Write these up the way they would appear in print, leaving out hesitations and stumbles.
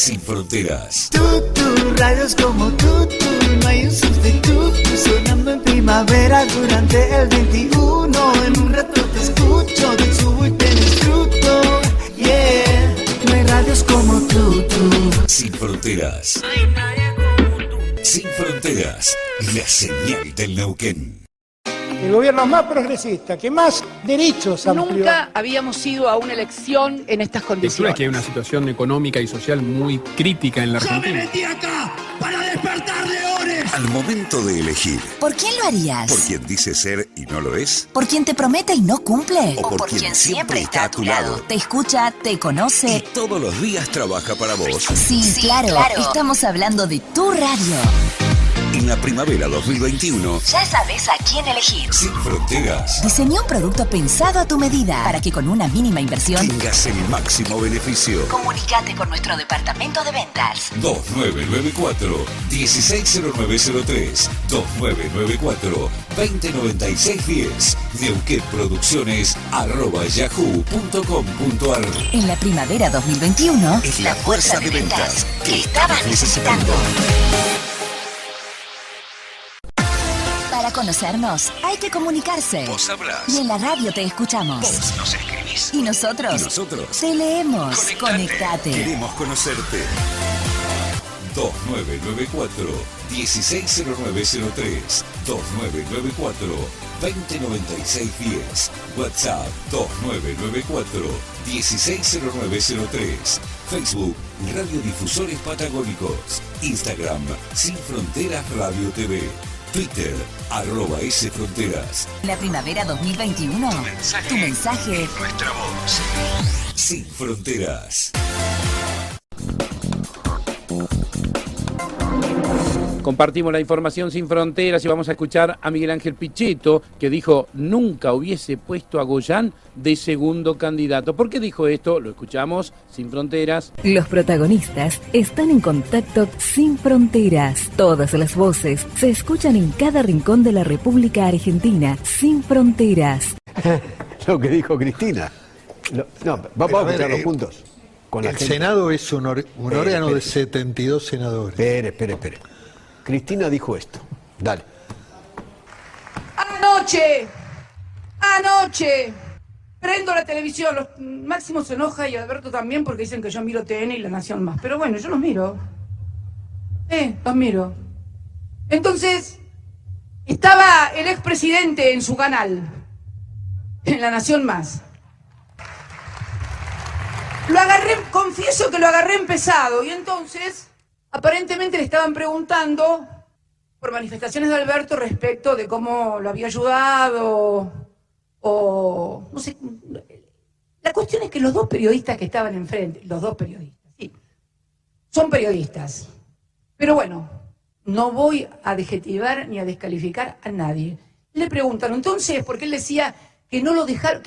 Sin fronteras. Radios como tú, no hay un sustituto. Sonando en primavera durante el 21. En un rato te escucho, te subo y te disfruto. Yeah, no hay radios como tú. Sin fronteras. Sin fronteras, la señal del Neuquén. El gobierno más progresista, que más derechos amplió. Nunca habíamos ido a una elección en estas condiciones. Es que hay una situación económica y social muy crítica en la Argentina. ¡Yo me metí acá para despertar leones! Al momento de elegir. ¿Por quién lo harías? ¿Por quien dice ser y no lo es? ¿Por quien te promete y no cumple? ¿O por quien siempre está a tu lado? Te escucha, te conoce. Y todos los días trabaja para vos. Sí, claro. Estamos hablando de tu radio. En la primavera 2021, Ya sabes a quién elegir. Sin fronteras, Diseñó un producto pensado a tu medida para que con una mínima inversión tengas el máximo beneficio. comunicate con nuestro departamento de ventas. 2994-160903, 2994-209610, neuquenproducciones@yahoo.com.ar. En la primavera 2021, Es la fuerza de ventas que estabas necesitando. Para conocernos, hay que comunicarse. Vos hablás. Y en la radio te escuchamos. Vos nos escribís. Y nosotros te leemos. Conectate. Queremos conocerte. 2994-160903, 2994-209610, WhatsApp 2994-160903, Facebook Radiodifusores Patagónicos, Instagram Sin Fronteras Radio TV, Twitter @sfronteras. La primavera 2021. Tu mensaje. Nuestra voz. Sin Fronteras. Compartimos la información Sin Fronteras y vamos a escuchar a Miguel Ángel Pichetto, que dijo nunca hubiese puesto a Goyán de segundo candidato. ¿Por qué dijo esto? Lo escuchamos, Sin Fronteras. Los protagonistas están en contacto sin fronteras. Todas las voces se escuchan en cada rincón de la República Argentina, sin fronteras. Lo que dijo Cristina. Vamos a escucharlo juntos. Con el Senado es un órgano de 72 senadores. Espere. Cristina dijo esto. Dale. Anoche, prendo la televisión, Máximo se enoja y Alberto también porque dicen que yo miro TN y La Nación Más. Pero bueno, yo los miro. Los miro. Entonces, estaba el expresidente en su canal, en La Nación Más. Confieso que lo agarré empezado y entonces aparentemente le estaban preguntando por manifestaciones de Alberto respecto de cómo lo había ayudado o no sé. La cuestión es que los dos periodistas que estaban enfrente, sí, son periodistas. Pero bueno, no voy a adjetivar ni a descalificar a nadie. Le preguntaron entonces, porque él decía que yo no lo dejé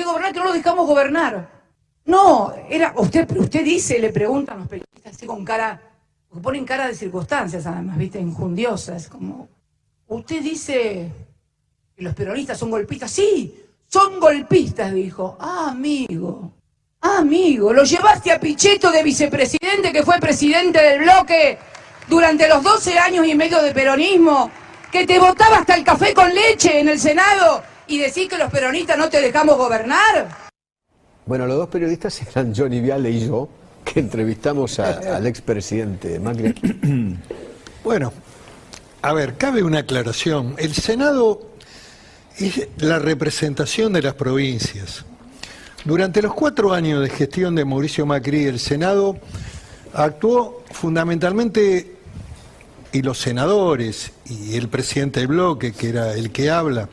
gobernar, que no lo dejamos gobernar. No, pero usted dice, le preguntan los periodistas así con cara, porque ponen cara de circunstancias además, viste, injundiosas, como, usted dice que los peronistas son golpistas. Sí, son golpistas, dijo. Amigo, lo llevaste a Pichetto de vicepresidente, que fue presidente del bloque durante los 12 años y medio de peronismo, que te votaba hasta el café con leche en el Senado y decís que los peronistas no te dejamos gobernar. Bueno, los dos periodistas eran Johnny Viale y yo, que entrevistamos al expresidente Macri. Bueno, a ver, cabe una aclaración. El Senado es la representación de las provincias. Durante los 4 años de gestión de Mauricio Macri, el Senado actuó fundamentalmente, y los senadores y el presidente del bloque, que era el que habla,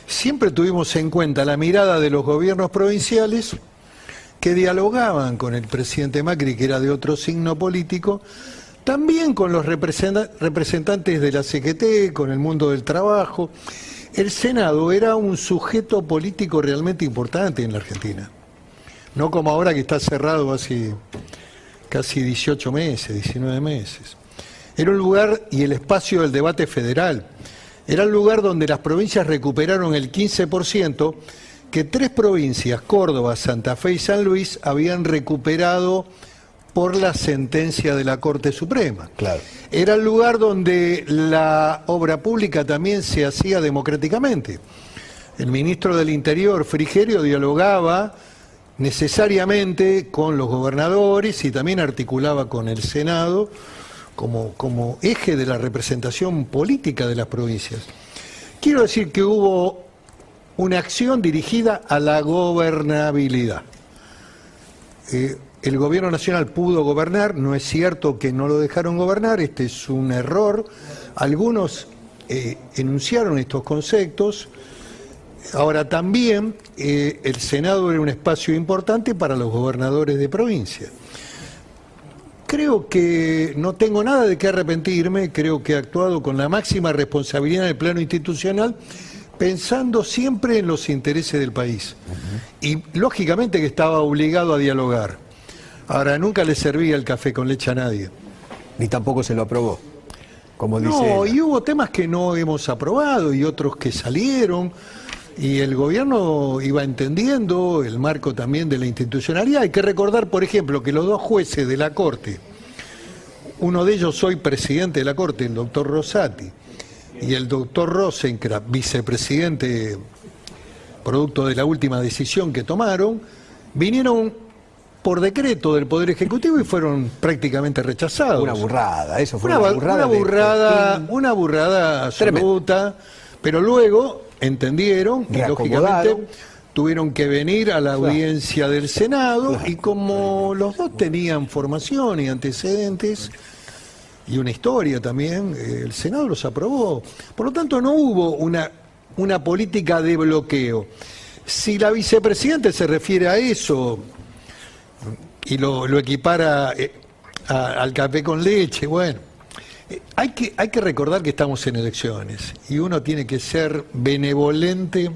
siempre tuvimos en cuenta la mirada de los gobiernos provinciales que dialogaban con el presidente Macri, que era de otro signo político, también con los representantes de la CGT, con el mundo del trabajo. El Senado era un sujeto político realmente importante en la Argentina. No como ahora que está cerrado hace casi 18 meses, 19 meses. Era un lugar y el espacio del debate federal. Era el lugar donde las provincias recuperaron el 15% que 3 provincias, Córdoba, Santa Fe y San Luis, habían recuperado por la sentencia de la Corte Suprema. Claro. Era el lugar donde la obra pública también se hacía democráticamente. El ministro del Interior, Frigerio, dialogaba necesariamente con los gobernadores y también articulaba con el Senado como eje de la representación política de las provincias. Quiero decir que hubo una acción dirigida a la gobernabilidad. El gobierno nacional pudo gobernar, no es cierto que no lo dejaron gobernar, este es un error. Algunos enunciaron estos conceptos. Ahora también el Senado era un espacio importante para los gobernadores de provincia. Creo que no tengo nada de qué arrepentirme, creo que he actuado con la máxima responsabilidad en el plano institucional, pensando siempre en los intereses del país. Y lógicamente que estaba obligado a dialogar. Ahora, nunca le servía el café con leche a nadie. Ni tampoco se lo aprobó, como dice No, ella. y hubo temas que no hemos aprobado y otros que salieron. Y el gobierno iba entendiendo el marco también de la institucionalidad. Hay que recordar, por ejemplo, que los dos jueces de la Corte, uno de ellos hoy presidente de la Corte, el doctor Rosati, y el doctor Rosenkranz, vicepresidente, producto de la última decisión que tomaron, vinieron por decreto del Poder Ejecutivo y fueron prácticamente rechazados. Una burrada, eso fue una burrada. Una burrada absoluta, pero luego entendieron y lógicamente tuvieron que venir a la audiencia del Senado y como los dos tenían formación y antecedentes y una historia también, el Senado los aprobó. Por lo tanto no hubo una política de bloqueo. Si la vicepresidenta se refiere a eso y lo equipara al café con leche, bueno, hay que recordar que estamos en elecciones y uno tiene que ser benevolente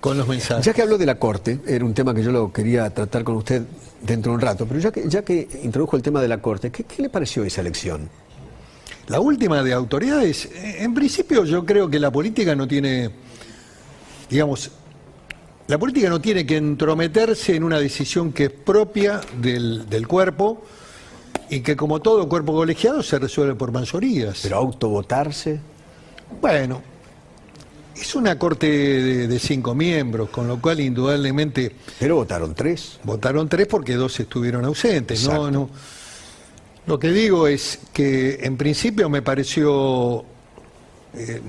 con los mensajes. Ya que habló de la Corte, era un tema que yo lo quería tratar con usted dentro de un rato, pero ya que introdujo el tema de la Corte, ¿qué le pareció esa elección? La última de autoridades, en principio yo creo que la política no tiene, digamos, la política no tiene que entrometerse en una decisión que es propia del cuerpo y que como todo cuerpo colegiado se resuelve por mayorías. ¿Pero autovotarse? Bueno, es una corte de 5 miembros, con lo cual indudablemente... Pero votaron 3. Votaron 3 porque 2 estuvieron ausentes. No. Lo que digo es que en principio me pareció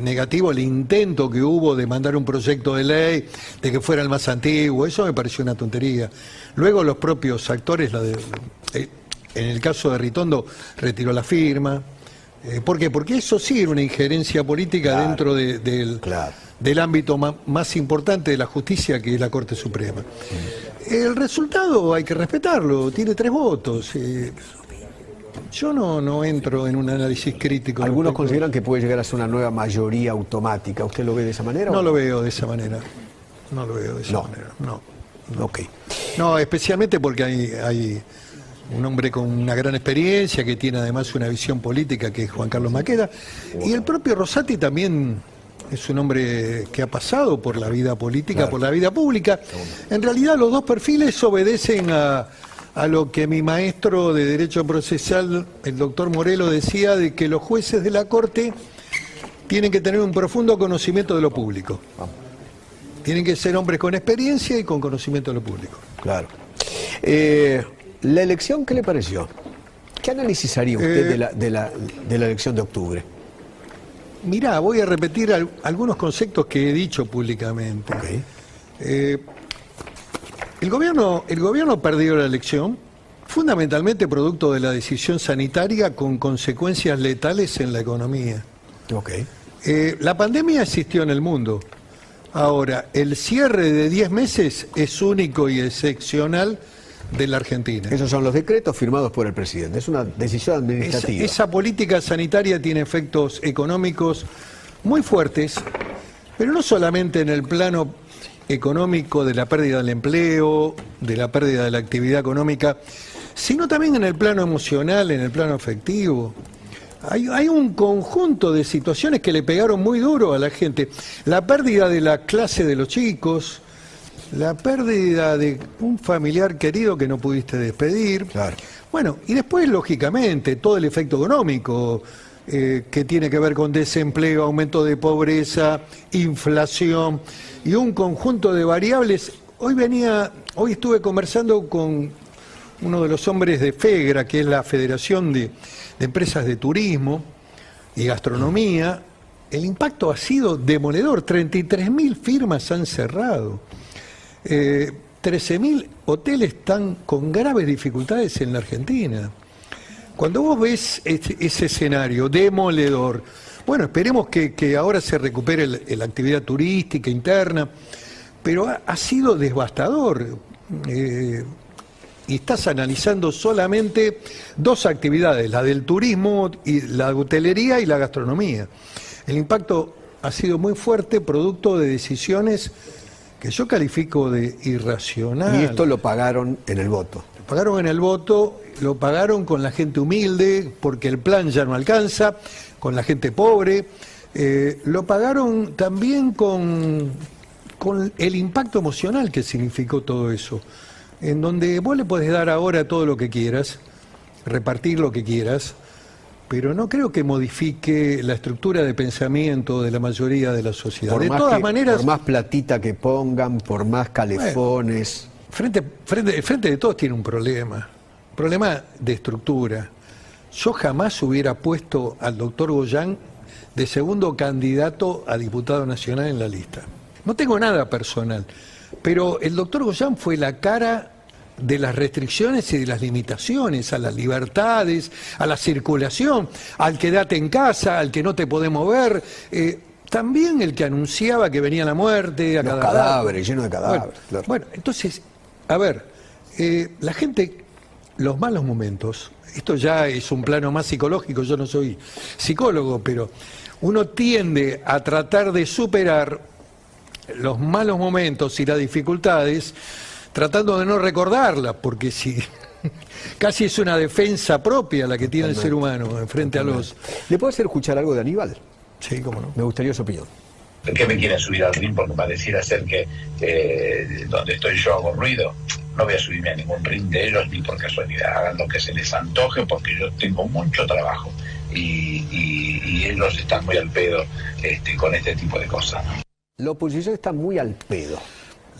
negativo el intento que hubo de mandar un proyecto de ley, de que fuera el más antiguo, eso me pareció una tontería. Luego los propios actores, en el caso de Ritondo, retiró la firma. ¿Por qué? Porque eso sí era una injerencia política dentro del ámbito más importante de la justicia, que es la Corte Suprema. El resultado hay que respetarlo, tiene 3 votos. Yo no entro en un análisis crítico. Algunos consideran que puede llegar a ser una nueva mayoría automática. ¿Usted lo ve de esa manera? No lo veo de esa manera. No lo veo de esa manera. No. Ok. No, especialmente porque hay un hombre con una gran experiencia, que tiene además una visión política, que es Juan Carlos Maqueda, y el propio Rosati también es un hombre que ha pasado por la vida política, por la vida pública. En realidad los dos perfiles obedecen a lo que mi maestro de Derecho Procesal, el doctor Morelo, decía, de que los jueces de la Corte tienen que tener un profundo conocimiento de lo público. Tienen que ser hombres con experiencia y con conocimiento de lo público. Claro. ¿La elección qué le pareció? ¿Qué análisis haría usted de la elección de octubre? Mirá, voy a repetir algunos conceptos que he dicho públicamente. El gobierno perdió la elección, fundamentalmente producto de la decisión sanitaria con consecuencias letales en la economía. La pandemia existió en el mundo. Ahora, el cierre de 10 meses es único y excepcional de la Argentina. Esos son los decretos firmados por el presidente. Es una decisión administrativa. Esa política sanitaria tiene efectos económicos muy fuertes, pero no solamente en el plano económico de la pérdida del empleo, de la pérdida de la actividad económica, sino también en el plano emocional, en el plano afectivo. Hay un conjunto de situaciones que le pegaron muy duro a la gente. La pérdida de la clase de los chicos, la pérdida de un familiar querido que no pudiste despedir. Claro. Bueno, y después, lógicamente, todo el efecto económico que tiene que ver con desempleo, aumento de pobreza, inflación y un conjunto de variables. Hoy estuve conversando con uno de los hombres de FEGRA, que es la Federación de Empresas de Turismo y Gastronomía. El impacto ha sido demoledor. 33.000 firmas han cerrado. 13.000 hoteles están con graves dificultades en la Argentina. Cuando vos ves ese escenario demoledor, bueno, esperemos que ahora se recupere la actividad turística interna, pero ha sido devastador. Y estás analizando solamente dos actividades, la del turismo, y la hotelería y la gastronomía. El impacto ha sido muy fuerte, producto de decisiones que yo califico de irracional. Y esto lo pagaron en el voto. Lo pagaron en el voto, lo pagaron con la gente humilde, porque el plan ya no alcanza, con la gente pobre. Lo pagaron también con el impacto emocional que significó todo eso. En donde vos le podés dar ahora todo lo que quieras, repartir lo que quieras, pero no creo que modifique la estructura de pensamiento de la mayoría de la sociedad. De todas maneras, por más platita que pongan, por más calefones. El Frente de Todos tiene un problema de estructura. Yo jamás hubiera puesto al doctor Goyán de segundo candidato a diputado nacional en la lista. No tengo nada personal, pero el doctor Goyán fue la cara de las restricciones y de las limitaciones a las libertades, a la circulación, al quedate en casa, al que no te podés mover, también el que anunciaba que venía la muerte, a los cadáveres, llenos de cadáveres. Bueno, entonces, a ver, la gente, los malos momentos, esto ya es un plano más psicológico, yo no soy psicólogo, pero uno tiende a tratar de superar los malos momentos y las dificultades tratando de no recordarlas, porque si casi es una defensa propia la que tiene el ser humano frente a los... ¿Le puedo hacer escuchar algo de Aníbal? Sí, cómo no. Me gustaría su opinión. ¿Qué me quieren subir al ring porque pareciera ser que donde estoy yo hago ruido? No voy a subirme a ningún ring de ellos ni por casualidad. Hagan lo que se les antoje porque yo tengo mucho trabajo y ellos están muy al pedo con este tipo de cosas. La oposición está muy al pedo.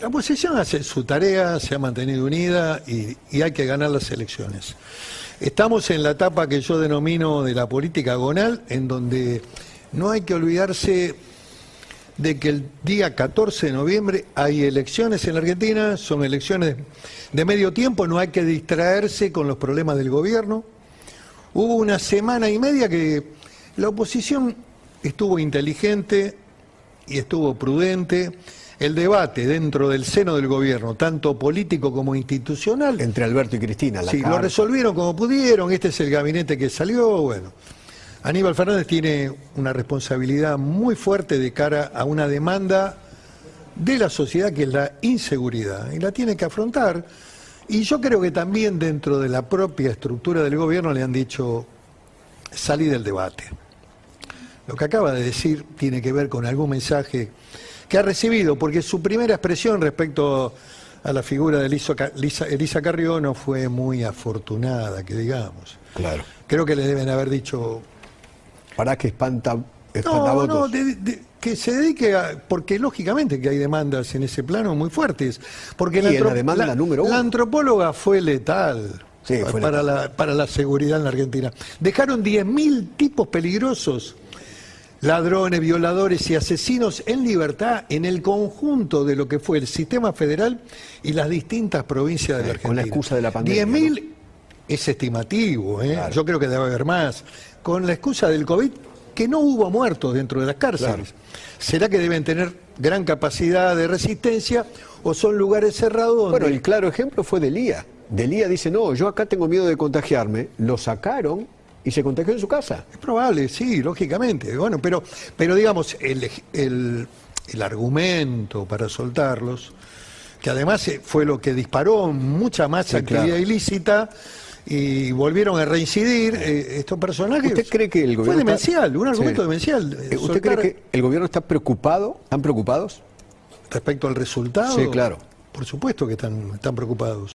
La oposición hace su tarea, se ha mantenido unida y hay que ganar las elecciones. Estamos en la etapa que yo denomino de la política agonal, en donde no hay que olvidarse de que el día 14 de noviembre hay elecciones en la Argentina, son elecciones de medio tiempo, no hay que distraerse con los problemas del gobierno. Hubo una semana y media que la oposición estuvo inteligente y estuvo prudente. El debate dentro del seno del gobierno, tanto político como institucional. Entre Alberto y Cristina. Sí, lo resolvieron como pudieron, este es el gabinete que salió, bueno. Aníbal Fernández tiene una responsabilidad muy fuerte de cara a una demanda de la sociedad que es la inseguridad, y la tiene que afrontar. Y yo creo que también dentro de la propia estructura del gobierno le han dicho, salí del debate. Lo que acaba de decir tiene que ver con algún mensaje que ha recibido, porque su primera expresión respecto a la figura de Elisa Carrió no fue muy afortunada, que digamos. Claro. Creo que le deben haber dicho... ¿Para que espanta votos? Que se dedique a... Porque lógicamente que hay demandas en ese plano muy fuertes. Porque la demanda número 1. La antropóloga fue letal. Sí, fue letal. Para la seguridad en la Argentina. Dejaron 10.000 tipos peligrosos, ladrones, violadores y asesinos en libertad en el conjunto de lo que fue el sistema federal y las distintas provincias de la Argentina. Con la excusa de la pandemia. 10.000 ¿no? Es estimativo, Claro. Yo creo que debe haber más. Con la excusa del COVID, que no hubo muertos dentro de las cárceles. Claro. ¿Será que deben tener gran capacidad de resistencia o son lugares cerrados donde... Bueno, el claro ejemplo fue Delía. Delía dice, no, yo acá tengo miedo de contagiarme. Lo sacaron y se contagió en su casa. Es probable, sí, lógicamente. Bueno, pero digamos, el argumento para soltarlos, que además fue lo que disparó mucha más actividad ilícita, y volvieron a reincidir estos personajes. ¿Usted cree que el gobierno fue demencial, un argumento demencial? ¿Usted cree que el gobierno está preocupado? ¿Están preocupados? ¿Respecto al resultado? Sí, claro. Por supuesto que están preocupados.